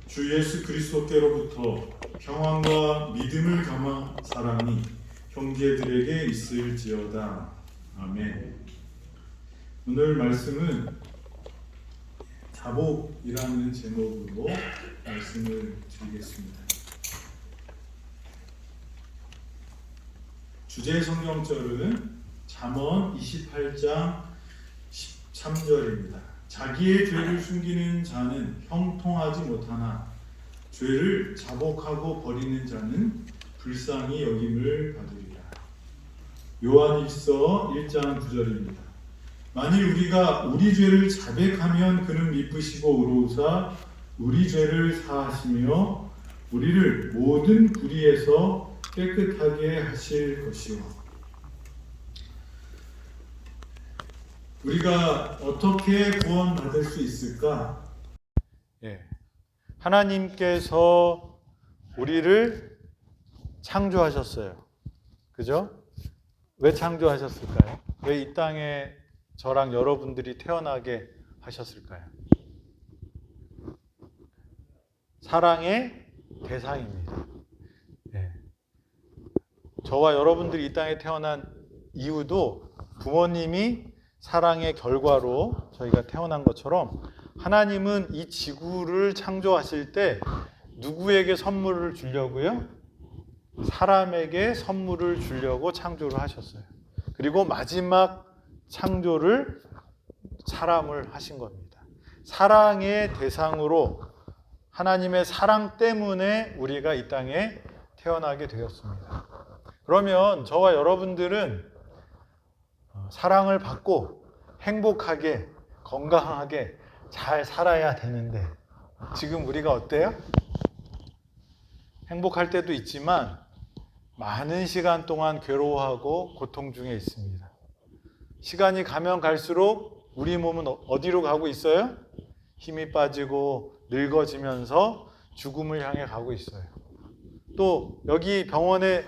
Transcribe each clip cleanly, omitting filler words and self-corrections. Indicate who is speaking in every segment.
Speaker 1: 주 예수 그리스도께로부터 평안과 믿음을 담아 사랑이 형제들에게 있을지어다. 아멘. 오늘 말씀은 자복이라는 제목으로 말씀을 드리겠습니다. 주제 성경절은 잠언 28장 13절입니다. 자기의 죄를 숨기는 자는 형통하지 못하나 죄를 자복하고 버리는 자는 불쌍히 여김을 받으리라. 요한일서 1장 9절입니다. 만일 우리가 우리 죄를 자백하면 그는 미쁘시고 의로우사 우리 죄를 사하시며 우리를 모든 불의에서 깨끗하게 하실 것이요. 우리가 어떻게 구원받을 수 있을까?
Speaker 2: 하나님께서 우리를 창조하셨어요. 그죠? 왜 창조하셨을까요? 왜 이 땅에 저랑 여러분들이 태어나게 하셨을까요? 사랑의 대상입니다. 저와 여러분들이 이 땅에 태어난 이유도 부모님이 사랑의 결과로 저희가 태어난 것처럼 하나님은 이 지구를 창조하실 때 누구에게 선물을 주려고요? 사람에게 선물을 주려고 창조를 하셨어요. 그리고 마지막 창조를 사람을 하신 겁니다. 사랑의 대상으로 하나님의 사랑 때문에 우리가 이 땅에 태어나게 되었습니다. 그러면 저와 여러분들은 사랑을 받고 행복하게 건강하게 잘 살아야 되는데 지금 우리가 어때요? 행복할 때도 있지만 많은 시간 동안 괴로워하고 고통 중에 있습니다. 시간이 가면 갈수록 우리 몸은 어디로 가고 있어요? 힘이 빠지고 늙어지면서 죽음을 향해 가고 있어요. 또 여기 병원에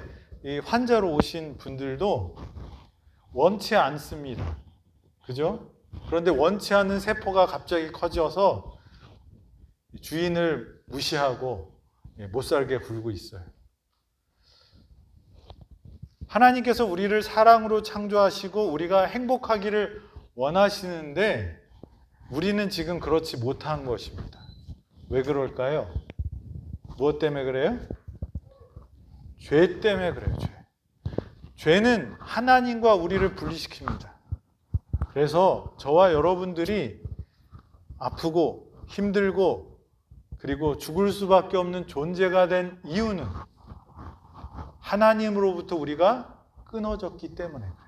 Speaker 2: 환자로 오신 분들도 원치 않습니다. 그죠? 그런데 원치 않는 세포가 갑자기 커져서 주인을 무시하고 못 살게 굴고 있어요. 하나님께서 우리를 사랑으로 창조하시고 우리가 행복하기를 원하시는데 우리는 지금 그렇지 못한 것입니다. 왜 그럴까요? 무엇 때문에 그래요? 죄 때문에 그래요. 죄는 하나님과 우리를 분리시킵니다. 그래서 저와 여러분들이 아프고 힘들고 그리고 죽을 수밖에 없는 존재가 된 이유는 하나님으로부터 우리가 끊어졌기 때문에 그래요.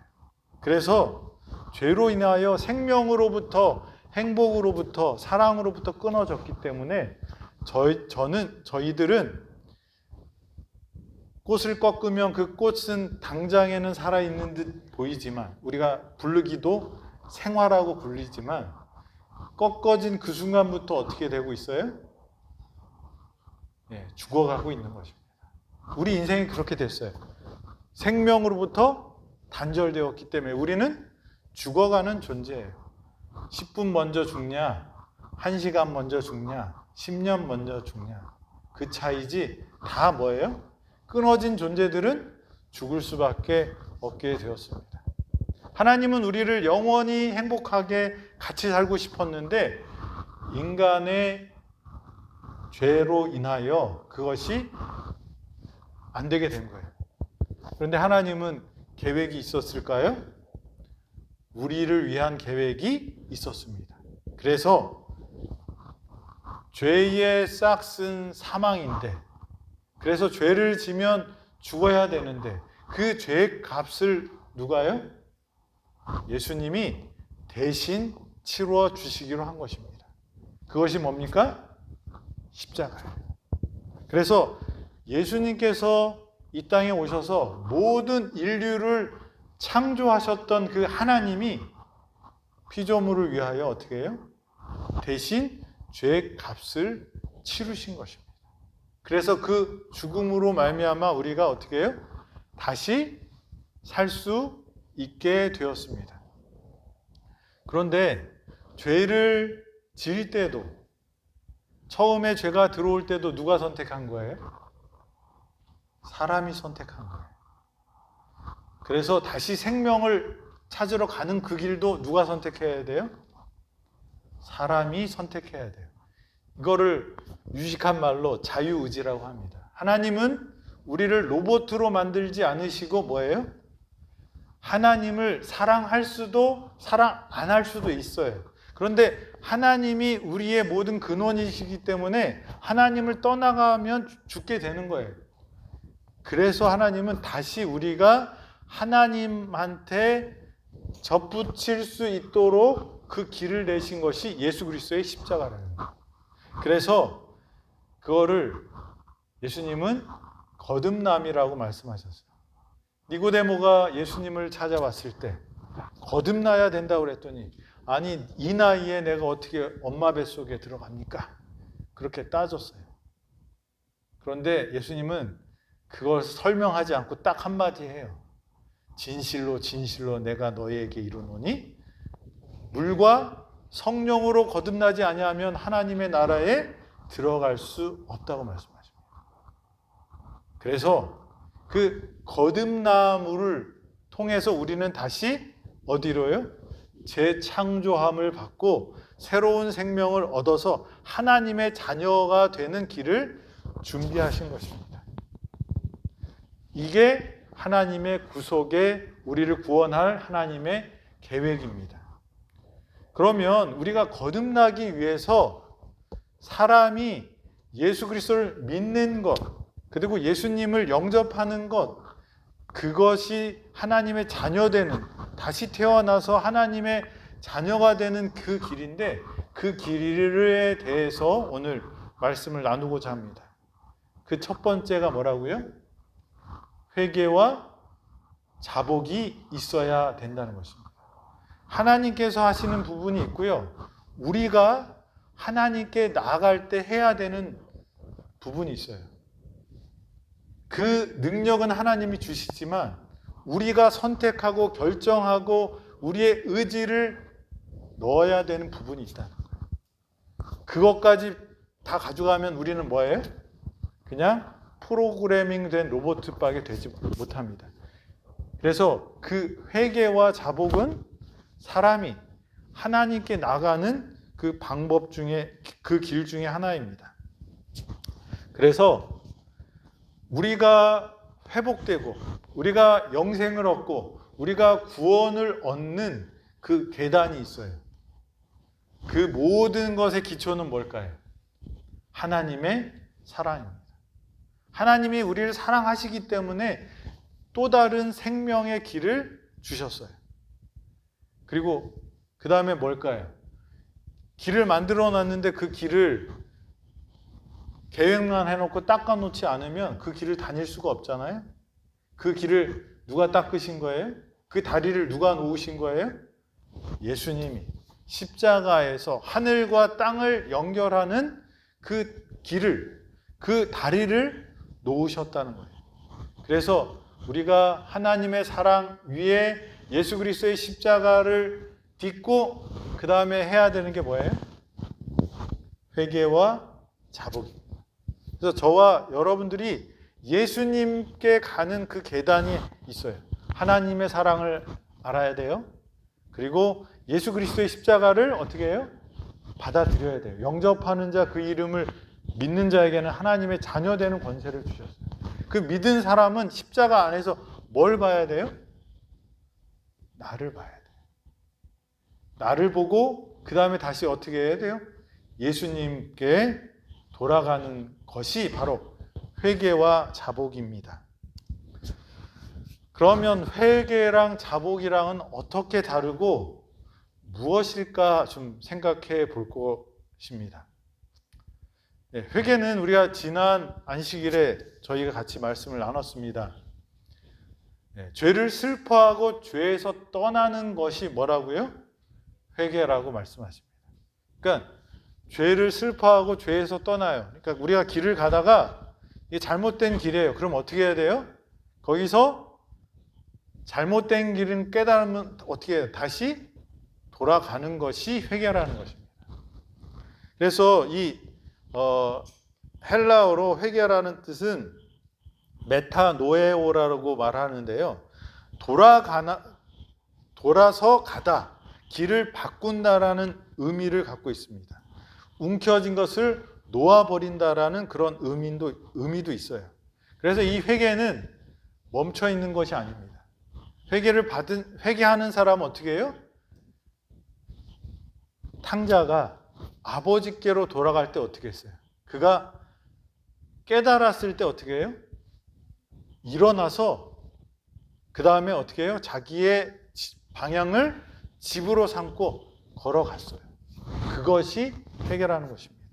Speaker 2: 그래서 죄로 인하여 생명으로부터 행복으로부터 사랑으로부터 끊어졌기 때문에 저희들은 꽃을 꺾으면 그 꽃은 당장에는 살아있는 듯 보이지만 우리가 부르기도 생화라고 불리지만 꺾어진 그 순간부터 어떻게 되고 있어요? 죽어가고 있는 것입니다. 우리 인생이 그렇게 됐어요. 생명으로부터 단절되었기 때문에 우리는 죽어가는 존재예요. 10분 먼저 죽냐, 1시간 먼저 죽냐, 10년 먼저 죽냐 그 차이지 다 뭐예요? 끊어진 존재들은 죽을 수밖에 없게 되었습니다. 하나님은 우리를 영원히 행복하게 같이 살고 싶었는데 인간의 죄로 인하여 그것이 안 되게 된 거예요. 그런데 하나님은 계획이 있었을까요? 우리를 위한 계획이 있었습니다. 그래서 죄의 싹은 사망인데 그래서 죄를 지면 죽어야 되는데 그 죄의 값을 누가요? 예수님이 대신 치루어 주시기로 한 것입니다. 그것이 뭡니까? 십자가예요. 그래서 예수님께서 이 땅에 오셔서 모든 인류를 창조하셨던 그 하나님이 피조물을 위하여 어떻게 해요? 대신 죄의 값을 치르신 것입니다. 그래서 그 죽음으로 말미암아 우리가 어떻게 해요? 다시 살 수 있게 되었습니다. 그런데 죄를 지을 때도 처음에 죄가 들어올 때도 누가 선택한 거예요? 사람이 선택한 거예요. 그래서 다시 생명을 찾으러 가는 그 길도 누가 선택해야 돼요? 사람이 선택해야 돼요. 이거를 유식한 말로 자유의지라고 합니다. 하나님은 우리를 로봇으로 만들지 않으시고 뭐예요? 하나님을 사랑할 수도 사랑 안 할 수도 있어요. 그런데 하나님이 우리의 모든 근원이시기 때문에 하나님을 떠나가면 죽게 되는 거예요. 그래서 하나님은 다시 우리가 하나님한테 접붙일 수 있도록 그 길을 내신 것이 예수 그리스도의 십자가라는 거예요. 그래서 그거를 예수님은 거듭남이라고 말씀하셨어요. 니고데모가 예수님을 찾아왔을 때 거듭나야 된다고 그랬더니 아니 이 나이에 내가 어떻게 엄마 뱃속에 들어갑니까? 그렇게 따졌어요. 그런데 예수님은 그걸 설명하지 않고 딱 한마디 해요. 진실로 진실로 내가 너희에게 이르노니 물과 성령으로 거듭나지 아니하면 하나님의 나라에 들어갈 수 없다고 말씀하십니다. 그래서 그 거듭남을 통해서 우리는 다시 어디로요? 재창조함을 받고 새로운 생명을 얻어서 하나님의 자녀가 되는 길을 준비하신 것입니다. 이게 하나님의 구속에 우리를 구원할 하나님의 계획입니다. 그러면 우리가 거듭나기 위해서 사람이 예수 그리스도를 믿는 것, 그리고 예수님을 영접하는 것, 그것이 하나님의 자녀되는, 다시 태어나서 하나님의 자녀가 되는 그 길인데 그 길에 대해서 오늘 말씀을 나누고자 합니다. 그 첫 번째가 뭐라고요? 회개와 자복이 있어야 된다는 것입니다. 하나님께서 하시는 부분이 있고요. 우리가 하나님께 나아갈 때 해야 되는 부분이 있어요. 그 능력은 하나님이 주시지만 우리가 선택하고 결정하고 우리의 의지를 넣어야 되는 부분이 있다는 거예요. 그것까지 다 가져가면 우리는 뭐예요? 그냥 프로그래밍 된 로봇밖에 되지 못합니다. 그래서 그 회개와 자복은 사람이 하나님께 나가는 그 방법 중에 그 길 중에 하나입니다. 그래서 우리가 회복되고 우리가 영생을 얻고 우리가 구원을 얻는 그 계단이 있어요. 그 모든 것의 기초는 뭘까요? 하나님의 사랑입니다. 하나님이 우리를 사랑하시기 때문에 또 다른 생명의 길을 주셨어요. 그리고 그 다음에 뭘까요? 길을 만들어 놨는데 그 길을 계획만 해놓고 닦아놓지 않으면 그 길을 다닐 수가 없잖아요. 그 길을 누가 닦으신 거예요? 그 다리를 누가 놓으신 거예요? 예수님이 십자가에서 하늘과 땅을 연결하는 그 길을, 그 다리를 놓으셨다는 거예요. 그래서 우리가 하나님의 사랑 위에 예수 그리스도의 십자가를 딛고 그 다음에 해야 되는 게 뭐예요? 회개와 자복입니다. 그래서 저와 여러분들이 예수님께 가는 그 계단이 있어요. 하나님의 사랑을 알아야 돼요. 그리고 예수 그리스도의 십자가를 어떻게 해요? 받아들여야 돼요. 영접하는 자 그 이름을 믿는 자에게는 하나님의 자녀 되는 권세를 주셨어요. 그 믿은 사람은 십자가 안에서 뭘 봐야 돼요? 나를 봐야 돼요. 나를 보고 그 다음에 다시 어떻게 해야 돼요? 예수님께 돌아가는 것이 바로 회개와 자복입니다. 그러면 회개랑 자복이랑은 어떻게 다르고 무엇일까 좀 생각해 볼 것입니다. 네, 회개는 우리가 지난 안식일에 저희가 같이 말씀을 나눴습니다. 네, 죄를 슬퍼하고 죄에서 떠나는 것이 뭐라고요? 회개라고 말씀하십니다. 그러니까 죄를 슬퍼하고 죄에서 떠나요. 그러니까 우리가 길을 가다가 이게 잘못된 길이에요. 그럼 어떻게 해야 돼요? 거기서 잘못된 길은 깨달으면 어떻게 해요? 다시 돌아가는 것이 회개라는 것입니다. 그래서 이 헬라어로 회개라는 뜻은 메타노에오라고 말하는데요. 돌아서 가다, 길을 바꾼다라는 의미를 갖고 있습니다. 움켜진 것을 놓아버린다라는 그런 의미도 있어요. 그래서 이 회개는 멈춰 있는 것이 아닙니다. 회개하는 사람은 어떻게 해요? 탕자가 아버지께로 돌아갈 때 어떻게 했어요? 그가 깨달았을 때 어떻게 해요? 일어나서 그 다음에 어떻게 해요? 자기의 방향을 집으로 삼고 걸어갔어요. 그것이 회개라는 것입니다.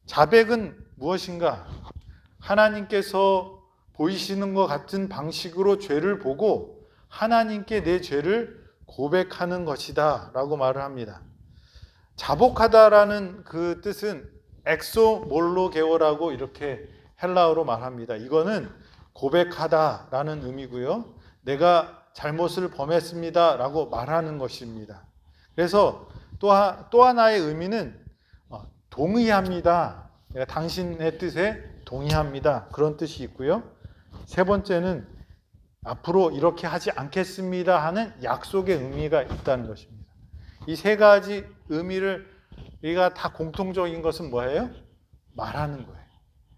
Speaker 2: 자백은 무엇인가? 하나님께서 보이시는 것 같은 방식으로 죄를 보고 하나님께 내 죄를 고백하는 것이다 라고 말을 합니다. 자복하다라는 그 뜻은 엑소몰로게오라고 이렇게 헬라어로 말합니다. 이거는 고백하다라는 의미고요. 내가 잘못을 범했습니다 라고 말하는 것입니다. 그래서 또 하나의 의미는 동의합니다. 내가 당신의 뜻에 동의합니다. 그런 뜻이 있고요. 세 번째는 앞으로 이렇게 하지 않겠습니다 하는 약속의 의미가 있다는 것입니다. 이 세 가지 의미를 우리가 다 공통적인 것은 뭐예요? 말하는 거예요.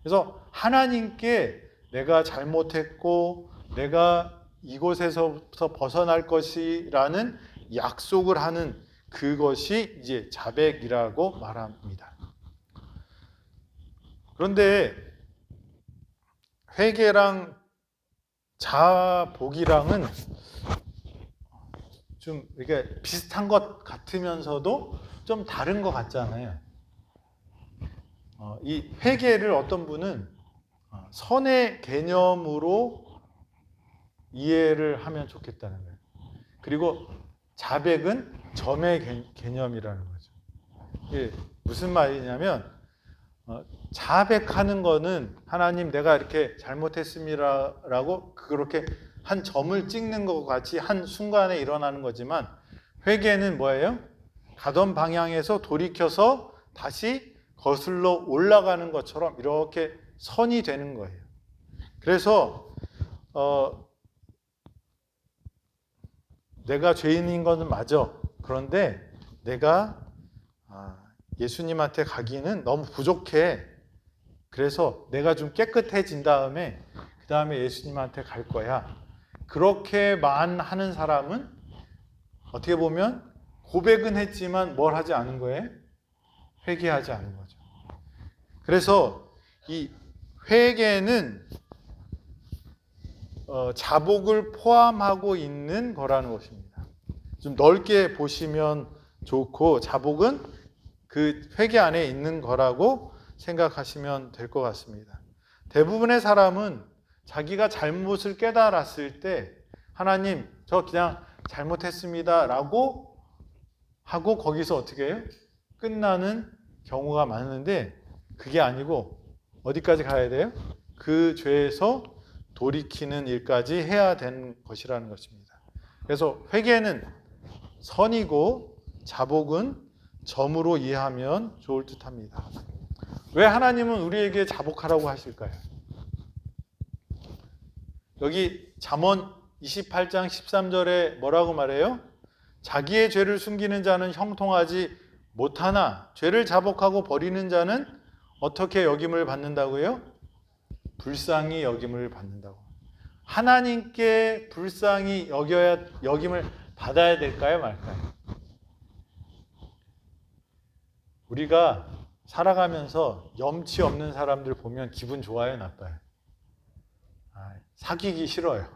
Speaker 2: 그래서 하나님께 내가 잘못했고 내가 이곳에서부터 벗어날 것이라는 약속을 하는 그것이 이제 자백이라고 말합니다. 그런데 회개랑 자복이랑은 좀 이게 비슷한 것 같으면서도 좀 다른 것 같잖아요. 이 회개를 어떤 분은 선의 개념으로 이해를 하면 좋겠다는 거예요. 그리고 자백은 점의 개념이라는 거죠. 이게 무슨 말이냐면 자백하는 거는 하나님 내가 이렇게 잘못했습니다라고 그렇게 한 점을 찍는 것 같이 한 순간에 일어나는 거지만 회개는 뭐예요? 가던 방향에서 돌이켜서 다시 거슬러 올라가는 것처럼 이렇게 선이 되는 거예요. 그래서 내가 죄인인 것은 맞아. 그런데 내가 예수님한테 가기는 너무 부족해. 그래서 내가 좀 깨끗해진 다음에 그 다음에 예수님한테 갈 거야. 그렇게만 하는 사람은 어떻게 보면 고백은 했지만 뭘 하지 않은 거예요? 회개하지 않은 거죠. 그래서 이 회개는 자복을 포함하고 있는 거라는 것입니다. 좀 넓게 보시면 좋고 자복은 그 회개 안에 있는 거라고 생각하시면 될 것 같습니다. 대부분의 사람은 자기가 잘못을 깨달았을 때 하나님 저 그냥 잘못했습니다 라고 하고 거기서 어떻게 해요? 끝나는 경우가 많은데 그게 아니고 어디까지 가야 돼요? 그 죄에서 돌이키는 일까지 해야 되는 것이라는 것입니다. 그래서 회개는 선이고 자복은 점으로 이해하면 좋을 듯합니다. 왜 하나님은 우리에게 자복하라고 하실까요? 여기 잠언 28장 13절에 뭐라고 말해요? 자기의 죄를 숨기는 자는 형통하지 못하나 죄를 자복하고 버리는 자는 어떻게 여김을 받는다고요? 불쌍히 여김을 받는다고. 하나님께 불쌍히 여김을 받아야 될까요, 말까요? 우리가 살아가면서 염치 없는 사람들 보면 기분 좋아요, 나빠요? 사귀기 싫어요.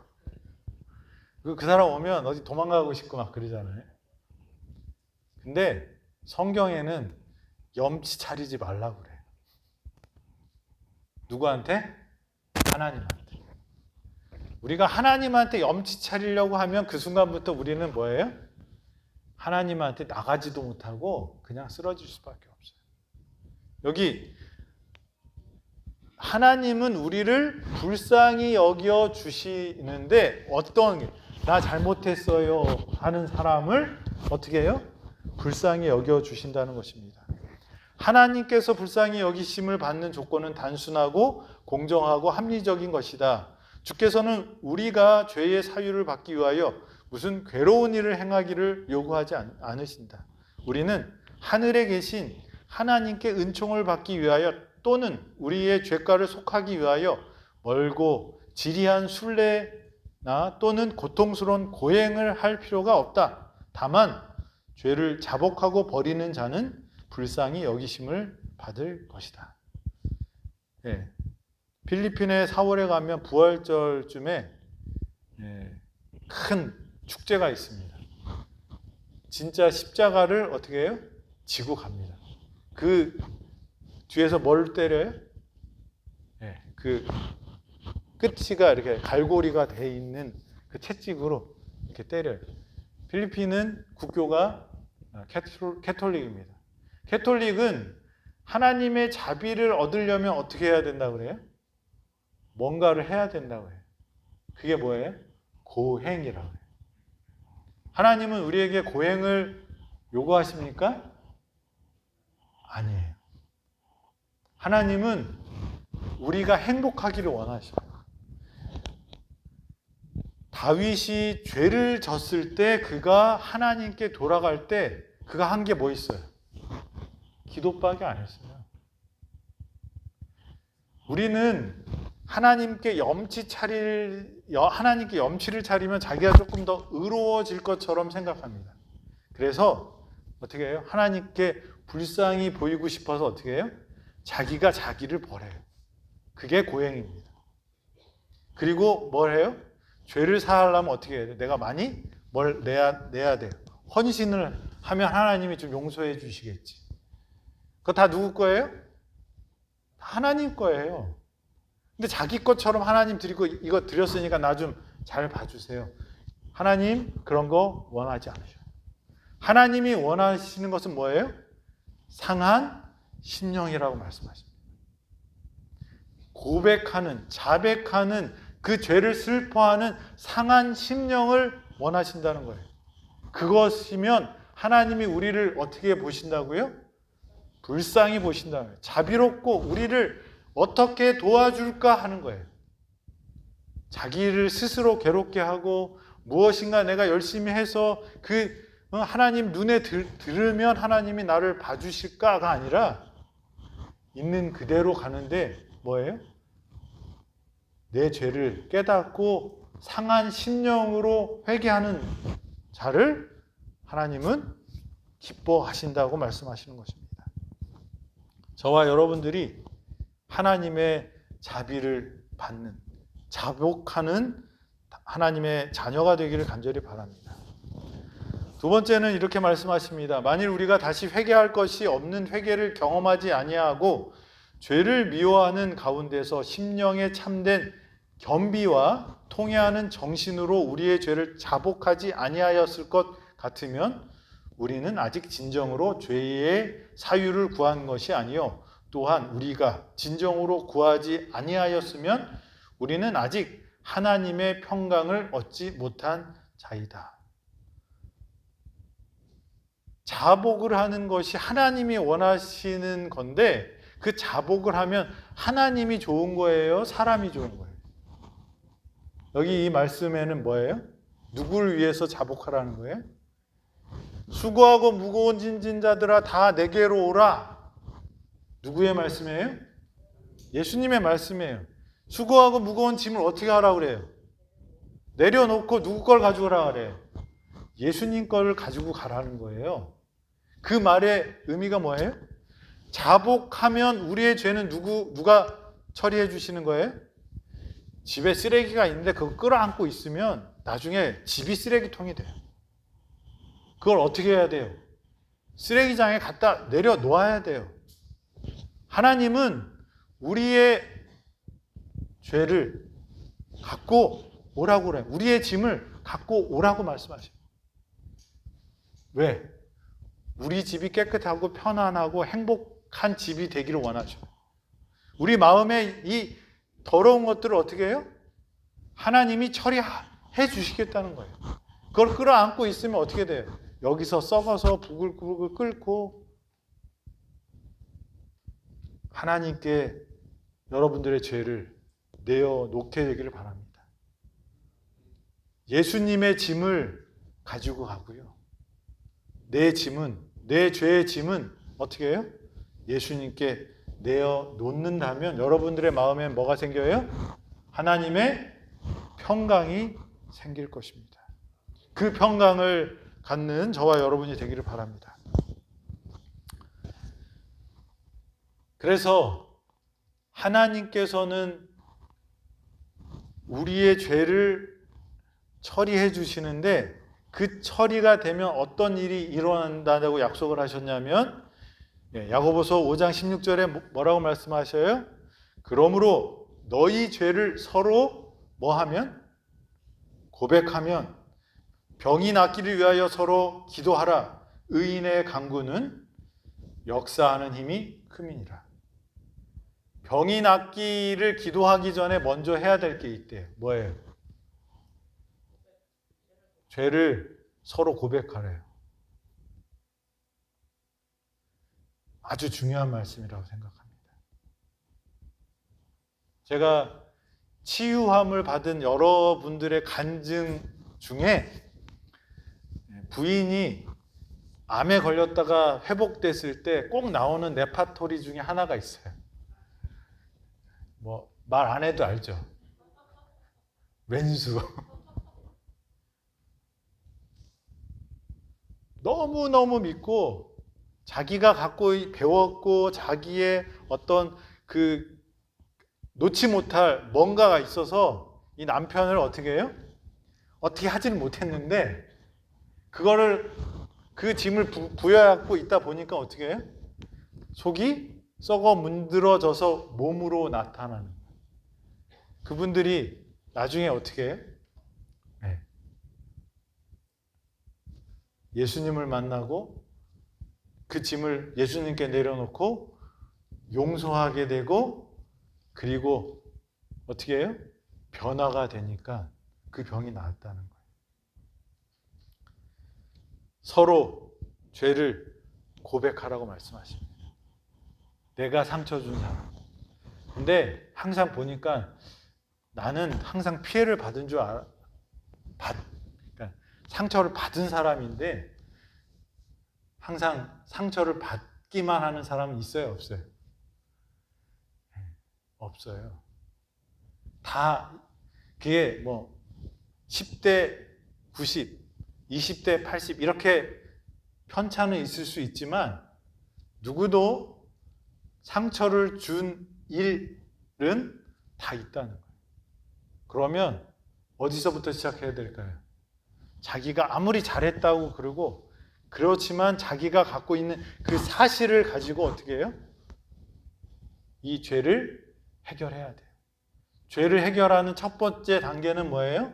Speaker 2: 그 사람 오면 어디 도망가고 싶고 막 그러잖아요. 근데 성경에는 염치 차리지 말라고 그래요. 누구한테? 하나님한테. 우리가 하나님한테 염치 차리려고 하면 그 순간부터 우리는 뭐예요? 하나님한테 나가지도 못하고 그냥 쓰러질 수밖에 없어요. 여기 하나님은 우리를 불쌍히 여겨 주시는데 나 잘못했어요 하는 사람을 어떻게 해요? 불쌍히 여겨 주신다는 것입니다. 하나님께서 불쌍히 여기심을 받는 조건은 단순하고 공정하고 합리적인 것이다. 주께서는 우리가 죄의 사유를 받기 위하여 무슨 괴로운 일을 행하기를 요구하지 않으신다. 우리는 하늘에 계신 하나님께 은총을 받기 위하여 또는 우리의 죄가를 속하기 위하여 멀고 지리한 순례나 또는 고통스러운 고행을 할 필요가 없다. 다만 죄를 자복하고 버리는 자는 불쌍히 여기심을 받을 것이다. 예. 필리핀에 4월에 가면 부활절쯤에 큰 축제가 있습니다. 진짜 십자가를 어떻게 해요? 지고 갑니다. 그 뒤에서 뭘 때려요? 그 끝이가 이렇게 갈고리가 돼 있는 그 채찍으로 이렇게 때려요. 필리핀은 국교가 캐톨릭입니다. 캐톨릭은 하나님의 자비를 얻으려면 어떻게 해야 된다고 그래요? 뭔가를 해야 된다고 해요. 그게 뭐예요? 고행이라고 해요. 하나님은 우리에게 고행을 요구하십니까? 아니에요. 하나님은 우리가 행복하기를 원하셔요. 다윗이 죄를 졌을 때 그가 하나님께 돌아갈 때 그가 한 게 뭐 있어요? 기도밖에 안 했어요. 우리는 하나님께 염치를 차리면 자기가 조금 더 의로워질 것처럼 생각합니다. 그래서 어떻게 해요? 하나님께 불쌍히 보이고 싶어서 어떻게 해요? 자기가 자기를 버려요. 그게 고행입니다. 그리고 뭘 해요? 죄를 사하려면 어떻게 해야 돼? 내가 많이 뭘 내야 돼요. 헌신을 하면 하나님이 좀 용서해 주시겠지. 그거 다 누구 거예요? 하나님 거예요. 근데 자기 것처럼 하나님 드리고 이거 드렸으니까 나 좀 잘 봐주세요. 하나님 그런 거 원하지 않으셔요. 하나님이 원하시는 것은 뭐예요? 상한 심령이라고 말씀하십니다. 고백하는, 자백하는 그 죄를 슬퍼하는 상한 심령을 원하신다는 거예요. 그것이면 하나님이 우리를 어떻게 보신다고요? 불쌍히 보신다는 거예요. 자비롭고 우리를 어떻게 도와줄까 하는 거예요. 자기를 스스로 괴롭게 하고 무엇인가 내가 열심히 해서 하나님 눈에 들으면 하나님이 나를 봐주실까가 아니라 있는 그대로 가는데 뭐예요? 내 죄를 깨닫고 상한 심령으로 회개하는 자를 하나님은 기뻐하신다고 말씀하시는 것입니다. 저와 여러분들이 하나님의 자비를 받는, 자복하는 하나님의 자녀가 되기를 간절히 바랍니다. 두 번째는 이렇게 말씀하십니다. 만일 우리가 다시 회개할 것이 없는 회개를 경험하지 아니하고 죄를 미워하는 가운데서 심령에 참된 겸비와 통회하는 정신으로 우리의 죄를 자복하지 아니하였을 것 같으면 우리는 아직 진정으로 죄의 사유를 구한 것이 아니요 또한 우리가 진정으로 구하지 아니하였으면 우리는 아직 하나님의 평강을 얻지 못한 자이다. 자복을 하는 것이 하나님이 원하시는 건데 그 자복을 하면 하나님이 좋은 거예요? 사람이 좋은 거예요? 여기 이 말씀에는 뭐예요? 누구를 위해서 자복하라는 거예요? 수고하고 무거운 짐진 자들아 다 내게로 오라. 누구의 말씀이에요? 예수님의 말씀이에요. 수고하고 무거운 짐을 어떻게 하라고 그래요? 내려놓고 누구 걸 가져오라 그래요? 예수님 거를 가지고 가라는 거예요. 그 말의 의미가 뭐예요? 자복하면 우리의 죄는 누가 처리해 주시는 거예요? 집에 쓰레기가 있는데 그거 끌어안고 있으면 나중에 집이 쓰레기통이 돼요. 그걸 어떻게 해야 돼요? 쓰레기장에 갖다 내려놓아야 돼요. 하나님은 우리의 죄를 갖고 오라고 그래요. 우리의 짐을 갖고 오라고 말씀하셔요. 왜? 우리 집이 깨끗하고 편안하고 행복한 집이 되기를 원하셔요. 우리 마음에 이 더러운 것들을 어떻게 해요? 하나님이 처리해 주시겠다는 거예요. 그걸 끌어안고 있으면 어떻게 돼요? 여기서 썩어서 부글부글 끓고 하나님께 여러분들의 죄를 내어놓게 되기를 바랍니다. 예수님의 짐을 가지고 가고요. 내 짐은, 내 죄의 짐은 어떻게 해요? 예수님께 내어놓는다면 여러분들의 마음에 뭐가 생겨요? 하나님의 평강이 생길 것입니다. 그 평강을 갖는 저와 여러분이 되기를 바랍니다. 그래서 하나님께서는 우리의 죄를 처리해 주시는데 그 처리가 되면 어떤 일이 일어난다고 약속을 하셨냐면 야고보서 5장 16절에 뭐라고 말씀하셔요? 그러므로 너희 죄를 서로 뭐하면? 고백하면 병이 낫기를 위하여 서로 기도하라. 의인의 간구는 역사하는 힘이 큼이니라. 병이 낫기를 기도하기 전에 먼저 해야 될 게 있대요. 뭐예요? 죄를 서로 고백하래요. 아주 중요한 말씀이라고 생각합니다. 제가 치유함을 받은 여러분들의 간증 중에 부인이 암에 걸렸다가 회복됐을 때 꼭 나오는 레파토리 중에 하나가 있어요. 뭐 말 안 해도 알죠? 왼수. 너무너무 믿고 자기가 갖고 배웠고 자기의 어떤 그 놓지 못할 뭔가가 있어서 이 남편을 어떻게 해요? 어떻게 하지는 못했는데 그거를 그 짐을 부여하고 있다 보니까 어떻게 해요? 속이 썩어 문드러져서 몸으로 나타나는 거예요. 그분들이 나중에 어떻게 해요? 네. 예수님을 만나고 그 짐을 예수님께 내려놓고 용서하게 되고 그리고 어떻게 해요? 변화가 되니까 그 병이 나았다는 거예요. 서로 죄를 고백하라고 말씀하십니다. 내가 상처 준 사람. 근데 항상 보니까 나는 항상 피해를 받은 줄 알아. 그러니까 상처를 받은 사람인데 항상 상처를 받기만 하는 사람은 있어요, 없어요? 없어요. 다 그게 뭐 10대 90, 20대 80 이렇게 편차는 있을 수 있지만 누구도 상처를 준 일은 다 있다는 거예요. 그러면 어디서부터 시작해야 될까요? 자기가 아무리 잘했다고 그러고 그렇지만 자기가 갖고 있는 그 사실을 가지고 어떻게 해요? 이 죄를 해결해야 돼요. 죄를 해결하는 첫 번째 단계는 뭐예요?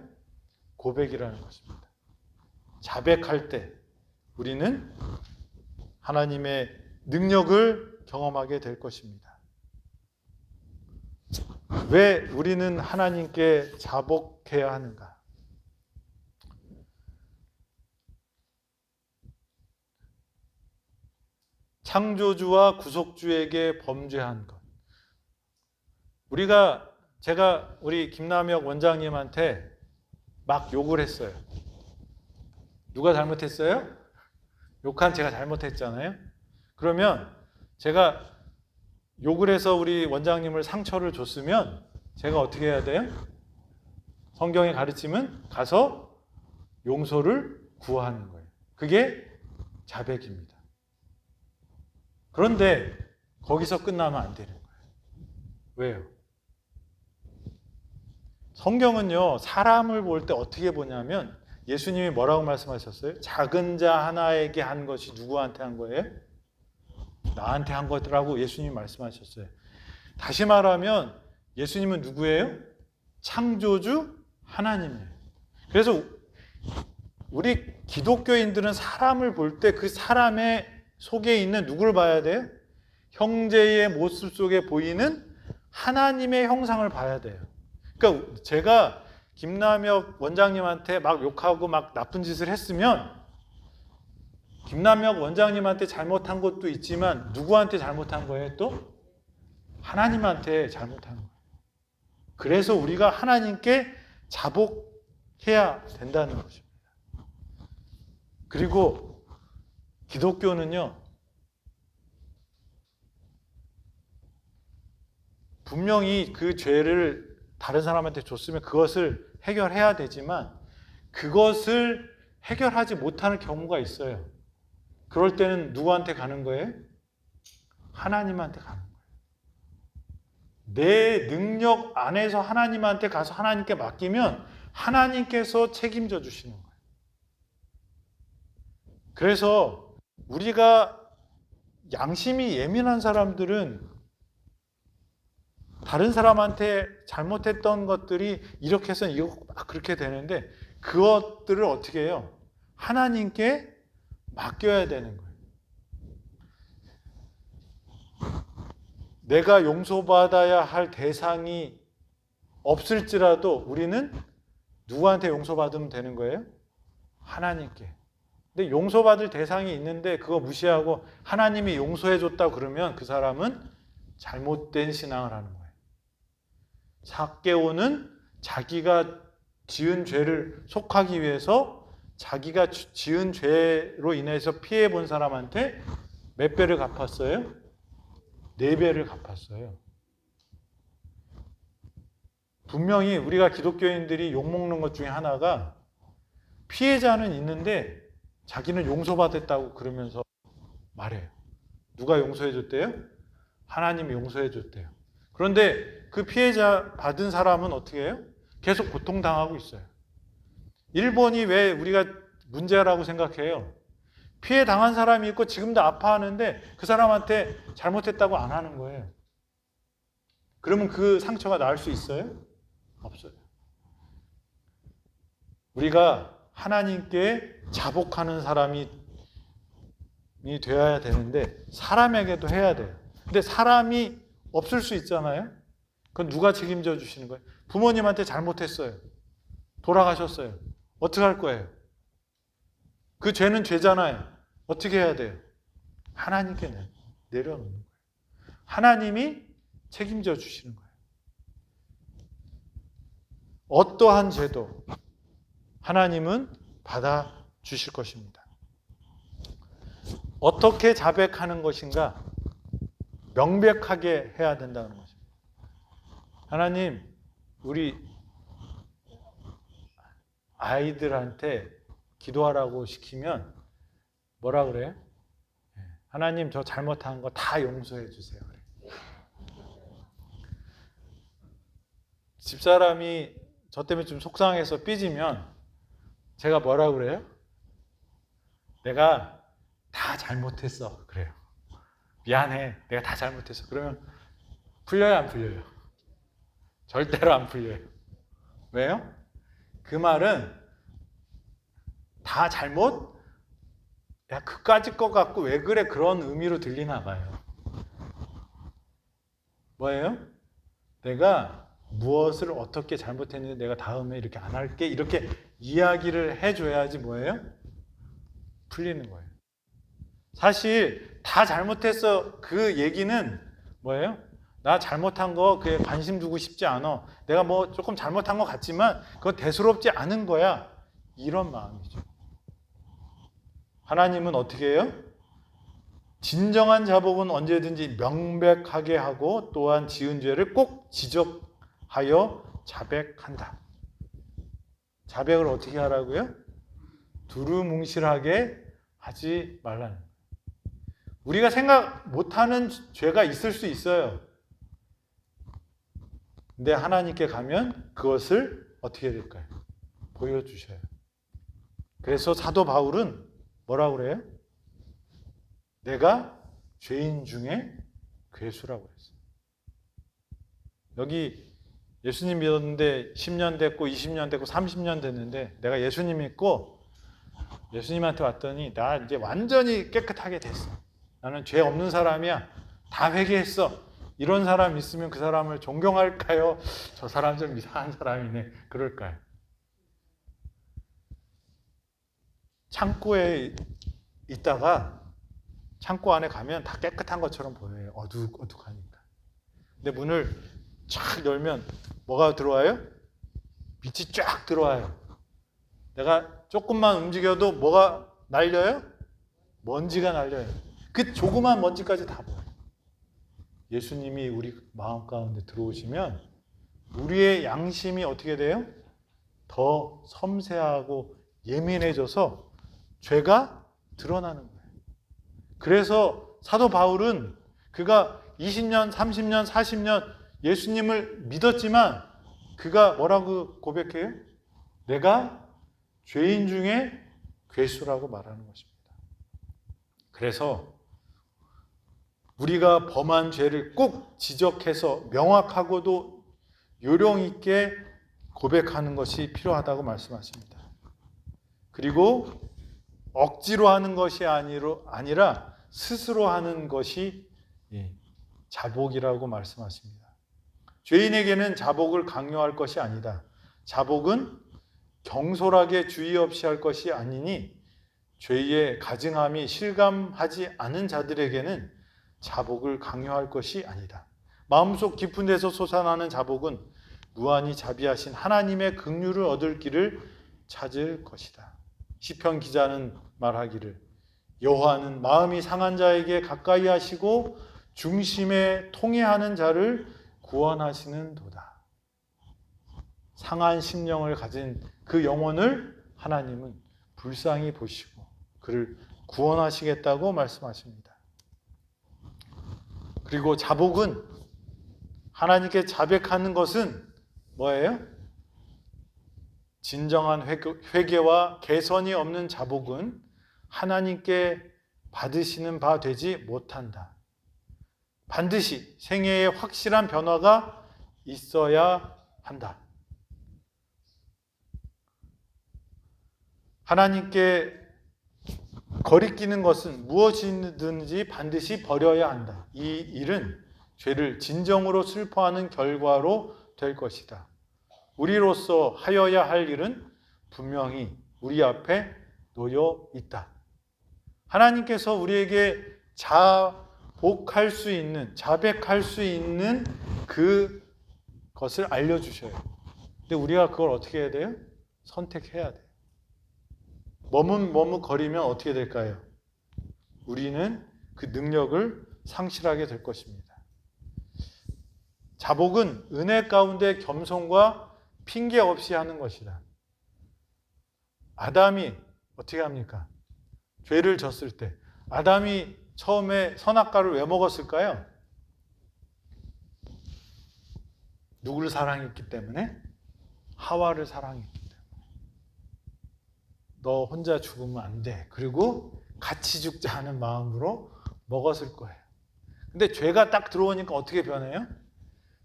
Speaker 2: 고백이라는 것입니다. 자백할 때 우리는 하나님의 능력을 경험하게 될 것입니다. 왜 우리는 하나님께 자복해야 하는가? 창조주와 구속주에게 범죄한 것. 제가 우리 김남혁 원장님한테 막 욕을 했어요. 누가 잘못했어요? 욕한 제가 잘못했잖아요. 그러면 제가 욕을 해서 우리 원장님을 상처를 줬으면 제가 어떻게 해야 돼요? 성경의 가르침은 가서 용서를 구하는 거예요. 그게 자백입니다. 그런데 거기서 끝나면 안 되는 거예요. 왜요? 성경은요, 사람을 볼 때 어떻게 보냐면 예수님이 뭐라고 말씀하셨어요? 작은 자 하나에게 한 것이 누구한테 한 거예요? 나한테 한 거라고 예수님이 말씀하셨어요. 다시 말하면 예수님은 누구예요? 창조주 하나님이에요. 그래서 우리 기독교인들은 사람을 볼 때 그 사람의 속에 있는 누구를 봐야 돼요? 형제의 모습 속에 보이는 하나님의 형상을 봐야 돼요. 그러니까 제가 김남혁 원장님한테 막 욕하고 막 나쁜 짓을 했으면 김남혁 원장님한테 잘못한 것도 있지만 누구한테 잘못한 거예요 또? 하나님한테 잘못한 거예요. 그래서 우리가 하나님께 자복해야 된다는 것입니다. 그리고 기독교는요, 분명히 그 죄를 다른 사람한테 줬으면 그것을 해결해야 되지만 그것을 해결하지 못하는 경우가 있어요. 그럴 때는 누구한테 가는 거예요? 하나님한테 가는 거예요. 내 능력 안에서 하나님한테 가서 하나님께 맡기면 하나님께서 책임져 주시는 거예요. 그래서 우리가 양심이 예민한 사람들은 다른 사람한테 잘못했던 것들이 이렇게 해서 이거 그렇게 되는데 그것들을 어떻게 해요? 하나님께 맡겨야 되는 거예요. 내가 용서받아야 할 대상이 없을지라도 우리는 누구한테 용서받으면 되는 거예요? 하나님께. 근데 용서받을 대상이 있는데 그거 무시하고 하나님이 용서해줬다고 그러면 그 사람은 잘못된 신앙을 하는 거예요. 삭개오는 자기가 지은 죄를 속하기 위해서 자기가 지은 죄로 인해서 피해 본 사람한테 몇 배를 갚았어요? 4배를 갚았어요. 분명히 우리가 기독교인들이 욕먹는 것 중에 하나가 피해자는 있는데 자기는 용서받았다고 그러면서 말해요. 누가 용서해줬대요? 하나님이 용서해줬대요. 그런데 그 피해자 받은 사람은 어떻게 해요? 계속 고통당하고 있어요. 일본이 왜 우리가 문제라고 생각해요? 피해 당한 사람이 있고 지금도 아파하는데 그 사람한테 잘못했다고 안 하는 거예요. 그러면 그 상처가 나을 수 있어요? 없어요. 우리가 하나님께 자복하는 사람이 되어야 되는데 사람에게도 해야 돼요. 근데 사람이 없을 수 있잖아요. 그건 누가 책임져 주시는 거예요? 부모님한테 잘못했어요. 돌아가셨어요. 어떻게 할 거예요? 그 죄는 죄잖아요. 어떻게 해야 돼요? 하나님께 내려놓는 거예요. 하나님이 책임져 주시는 거예요. 어떠한 죄도 하나님은 받아 주실 것입니다. 어떻게 자백하는 것인가? 명백하게 해야 된다는 것입니다. 하나님, 우리 아이들한테 기도하라고 시키면 뭐라 그래요? 하나님, 저 잘못한 거 다 용서해 주세요. 그래. 집사람이 저 때문에 좀 속상해서 삐지면 제가 뭐라 그래요? 내가 다 잘못했어. 그래요. 미안해. 내가 다 잘못했어. 그러면 풀려요, 안 풀려요? 절대로 안 풀려요. 왜요? 그 말은 다 잘못? 야, 그까짓 것 같고 왜 그래? 그런 의미로 들리나 봐요. 뭐예요? 내가 무엇을 어떻게 잘못했는데 내가 다음에 이렇게 안 할게. 이렇게 이야기를 해줘야지 뭐예요? 풀리는 거예요. 사실 다 잘못했어. 그 얘기는 뭐예요? 나 잘못한 거 그에 관심 두고 싶지 않아. 내가 뭐 조금 잘못한 것 같지만 그건 대수롭지 않은 거야. 이런 마음이죠. 하나님은 어떻게 해요? 진정한 자복은 언제든지 명백하게 하고 또한 지은 죄를 꼭 지적하여 자백한다. 자백을 어떻게 하라고요? 두루뭉실하게 하지 말라는 거예요. 우리가 생각 못하는 죄가 있을 수 있어요. 근데 하나님께 가면 그것을 어떻게 해야 될까요? 보여주셔요. 그래서 사도 바울은 뭐라고 그래요? 내가 죄인 중에 괴수라고 그랬어요. 여기 예수님 믿었는데 10년 됐고 20년 됐고 30년 됐는데 내가 예수님 믿고 예수님한테 왔더니 나 이제 완전히 깨끗하게 됐어. 나는 죄 없는 사람이야. 다 회개했어. 이런 사람 있으면 그 사람을 존경할까요? 저 사람 좀 이상한 사람이네. 그럴까요? 창고에 있다가 창고 안에 가면 다 깨끗한 것처럼 보여요. 어둑어둑하니까. 근데 문을 쫙 열면 뭐가 들어와요? 빛이 쫙 들어와요. 내가 조금만 움직여도 뭐가 날려요? 먼지가 날려요. 그 조그만 먼지까지 다 보여요. 예수님이 우리 마음 가운데 들어오시면 우리의 양심이 어떻게 돼요? 더 섬세하고 예민해져서 죄가 드러나는 거예요. 그래서 사도 바울은 그가 20년, 30년, 40년 예수님을 믿었지만 그가 뭐라고 고백해요? 내가 죄인 중에 괴수라고 말하는 것입니다. 그래서 우리가 범한 죄를 꼭 지적해서 명확하고도 요령 있게 고백하는 것이 필요하다고 말씀하십니다. 그리고 억지로 하는 것이 아니라 스스로 하는 것이 자복이라고 말씀하십니다. 죄인에게는 자복을 강요할 것이 아니다. 자복은 경솔하게 주의 없이 할 것이 아니니 죄의 가증함이 실감하지 않은 자들에게는 자복을 강요할 것이 아니다. 마음속 깊은 데서 솟아나는 자복은 무한히 자비하신 하나님의 긍휼을 얻을 길을 찾을 것이다. 시편 기자는 말하기를 여호와는 마음이 상한 자에게 가까이 하시고 중심에 통회하는 자를 구원하시는 도다. 상한 심령을 가진 그 영혼을 하나님은 불쌍히 보시고 그를 구원하시겠다고 말씀하십니다. 그리고 자복은 하나님께 자백하는 것은 뭐예요? 진정한 회개와 개선이 없는 자복은 하나님께 받으시는 바 되지 못한다. 반드시 생애에 확실한 변화가 있어야 한다. 하나님께 거리끼는 것은 무엇이든지 반드시 버려야 한다. 이 일은 죄를 진정으로 슬퍼하는 결과로 될 것이다. 우리로서 하여야 할 일은 분명히 우리 앞에 놓여 있다. 하나님께서 우리에게 자복할 수 있는, 자백할 수 있는 그것을 알려주셔요. 근데 우리가 그걸 어떻게 해야 돼요? 선택해야 돼요. 머뭇거리면 어떻게 될까요? 우리는 그 능력을 상실하게 될 것입니다. 자복은 은혜 가운데 겸손과 핑계 없이 하는 것이다. 아담이 어떻게 합니까? 죄를 졌을 때 아담이 처음에 선악과를 왜 먹었을까요? 누구를 사랑했기 때문에? 하와를 사랑했기 때문에. 너 혼자 죽으면 안 돼. 그리고 같이 죽자 하는 마음으로 먹었을 거예요. 근데 죄가 딱 들어오니까 어떻게 변해요?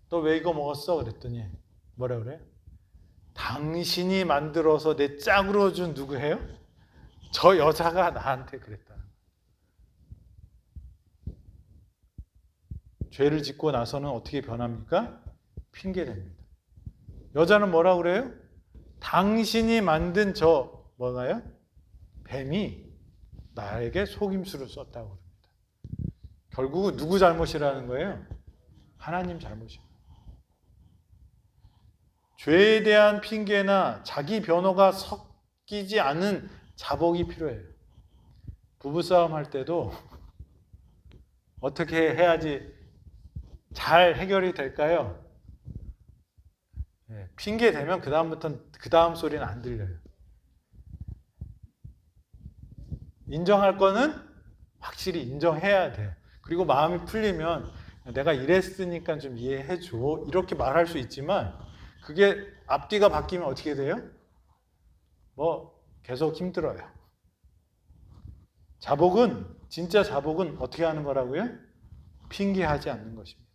Speaker 2: 너 왜 이거 먹었어? 그랬더니 뭐라 그래요? 당신이 만들어서 내 짝으로 준 누구예요? 저 여자가 나한테 그랬다. 죄를 짓고 나서는 어떻게 변합니까? 핑계됩니다. 여자는 뭐라 그래요? 당신이 만든 저 뭐가요? 뱀이 나에게 속임수를 썼다고 그럽니다. 결국은 누구 잘못이라는 거예요? 하나님 잘못이에요. 죄에 대한 핑계나 자기 변호가 섞이지 않은 자복이 필요해요. 부부싸움 할 때도 어떻게 해야지 잘 해결이 될까요? 핑계 대면 그 다음 소리는 안 들려요. 인정할 거는 확실히 인정해야 돼요. 그리고 마음이 풀리면 내가 이랬으니까 좀 이해해 줘. 이렇게 말할 수 있지만 그게 앞뒤가 바뀌면 어떻게 돼요? 계속 힘들어요. 진짜 자복은 어떻게 하는 거라고요? 핑계하지 않는 것입니다.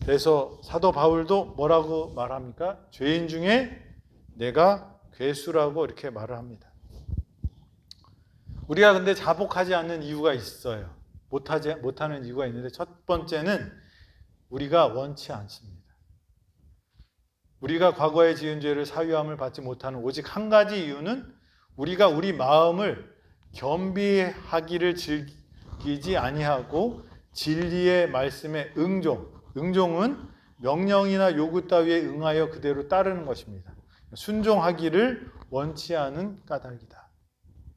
Speaker 2: 그래서 사도 바울도 뭐라고 말합니까? 죄인 중에 내가 괴수라고 이렇게 말을 합니다. 우리가 근데 자복하지 않는 이유가 있어요. 못하는 이유가 있는데 첫 번째는 우리가 원치 않습니다. 우리가 과거에 지은 죄를 사유함을 받지 못하는 오직 한 가지 이유는 우리가 우리 마음을 겸비하기를 즐기지 아니하고 진리의 말씀에 응종은 명령이나 요구 따위에 응하여 그대로 따르는 것입니다. 순종하기를 원치 않은 까닭이다.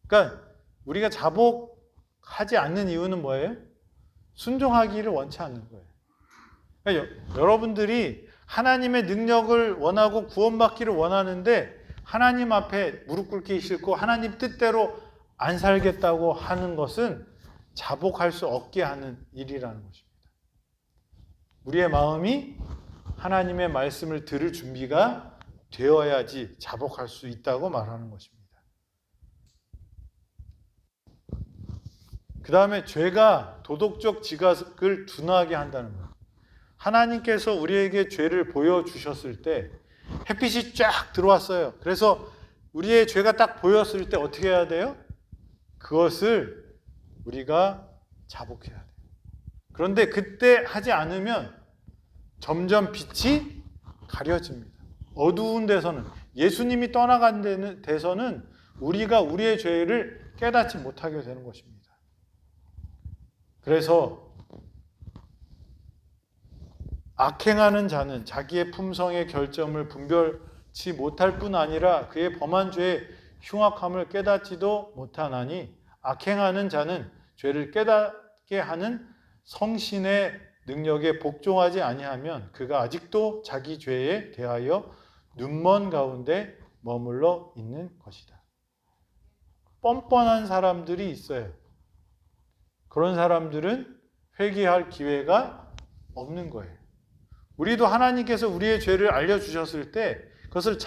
Speaker 2: 그러니까 우리가 자복하지 않는 이유는 뭐예요? 순종하기를 원치 않는 거예요. 그러니까 여러분들이 하나님의 능력을 원하고 구원받기를 원하는데 하나님 앞에 무릎 꿇기 싫고 하나님 뜻대로 안 살겠다고 하는 것은 자복할 수 없게 하는 일이라는 것입니다. 우리의 마음이 하나님의 말씀을 들을 준비가 되어야지 자복할 수 있다고 말하는 것입니다. 그 다음에 죄가 도덕적 지각을 둔하게 한다는 거예요. 하나님께서 우리에게 죄를 보여주셨을 때 햇빛이 쫙 들어왔어요. 그래서 우리의 죄가 딱 보였을 때 어떻게 해야 돼요? 그것을 우리가 자복해야 돼요. 그런데 그때 하지 않으면 점점 빛이 가려집니다. 어두운 데서는, 예수님이 떠나간 데서는 우리가 우리의 죄를 깨닫지 못하게 되는 것입니다. 그래서 악행하는 자는 자기의 품성의 결점을 분별치 못할 뿐 아니라 그의 범한 죄의 흉악함을 깨닫지도 못하나니 악행하는 자는 죄를 깨닫게 하는 성신의 능력에 복종하지 아니하면 그가 아직도 자기 죄에 대하여 눈먼 가운데 머물러 있는 것이다. 뻔뻔한 사람들이 있어요. 그런 사람들은 회개할 기회가 없는 거예요. 우리도 하나님께서 우리의 죄를 알려주셨을 때 그것을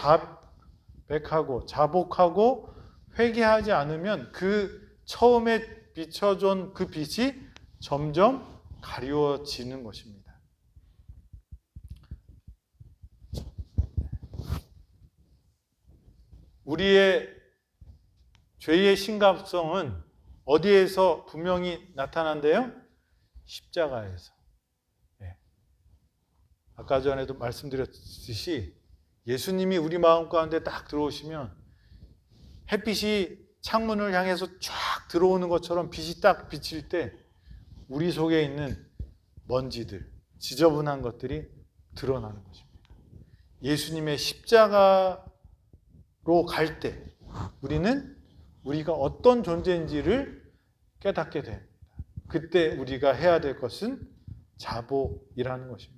Speaker 2: 자복하고 회개하지 않으면 그 처음에 비춰준 그 빛이 점점 가려워지는 것입니다. 우리의 죄의 심각성은 어디에서 분명히 나타난대요? 십자가에서. 아까 전에도 말씀드렸듯이 예수님이 우리 마음 가운데 딱 들어오시면 햇빛이 창문을 향해서 쫙 들어오는 것처럼 빛이 딱 비칠 때 우리 속에 있는 먼지들, 지저분한 것들이 드러나는 것입니다. 예수님의 십자가로 갈 때 우리는 우리가 어떤 존재인지를 깨닫게 됩니다. 그때 우리가 해야 될 것은 자복이라는 것입니다.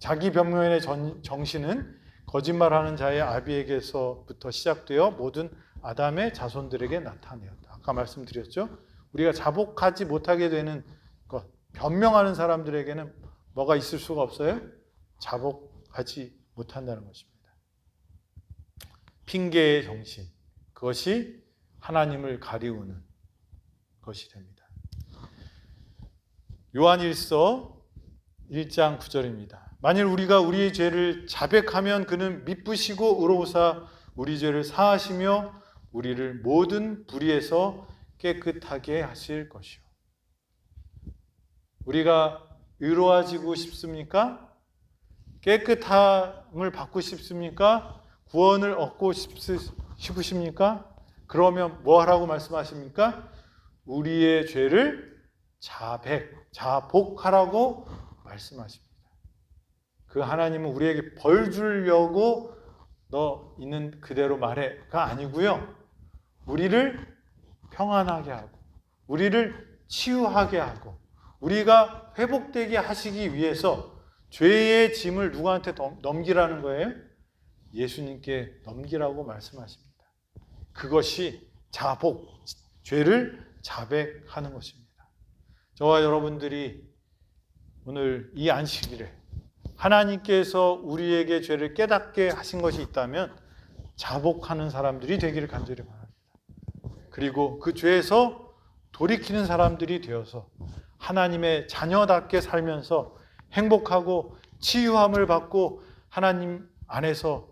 Speaker 2: 자기 변명의 정신은 거짓말하는 자의 아비에게서부터 시작되어 모든 아담의 자손들에게 나타내었다. 아까 말씀드렸죠? 우리가 자복하지 못하게 되는 것, 변명하는 사람들에게는 뭐가 있을 수가 없어요? 자복하지 못한다는 것입니다. 핑계의 정신, 그것이 하나님을 가리우는 것이 됩니다. 요한일서 1장 9절입니다. 만일 우리가 우리의 죄를 자백하면 그는 미쁘시고 의로우사 우리 죄를 사하시며 우리를 모든 불의에서 깨끗하게 하실 것이요. 우리가 의로워지고 싶습니까? 깨끗함을 받고 싶습니까? 구원을 얻고 싶으십니까? 그러면 뭐 하라고 말씀하십니까? 우리의 죄를 자복하라고 말씀하십니다. 그 하나님은 우리에게 벌 주려고 너 있는 그대로 말해가 아니고요. 우리를 평안하게 하고 우리를 치유하게 하고 우리가 회복되게 하시기 위해서 죄의 짐을 누구한테 넘기라는 거예요? 예수님께 넘기라고 말씀하십니다. 그것이 자복, 죄를 자백하는 것입니다. 저와 여러분들이 오늘 이 안식일에 하나님께서 우리에게 죄를 깨닫게 하신 것이 있다면 자복하는 사람들이 되기를 간절히 바랍니다. 그리고 그 죄에서 돌이키는 사람들이 되어서 하나님의 자녀답게 살면서 행복하고 치유함을 받고 하나님 안에서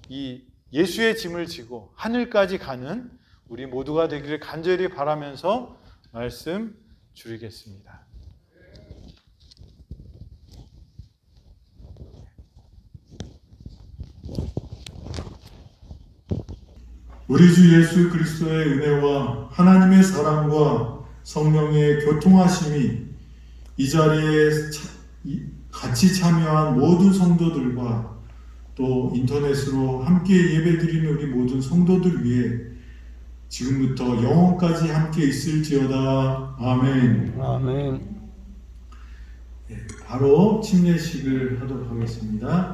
Speaker 2: 이 예수의 짐을 지고 하늘까지 가는 우리 모두가 되기를 간절히 바라면서 말씀 드리겠습니다.
Speaker 1: 우리 주 예수 그리스도의 은혜와 하나님의 사랑과 성령의 교통하심이 이 자리에 같이 참여한 모든 성도들과 또 인터넷으로 함께 예배드리는 우리 모든 성도들 위해 지금부터 영원까지 함께 있을지어다. 아멘.
Speaker 3: 아멘.
Speaker 1: 바로 침례식을 하도록 하겠습니다.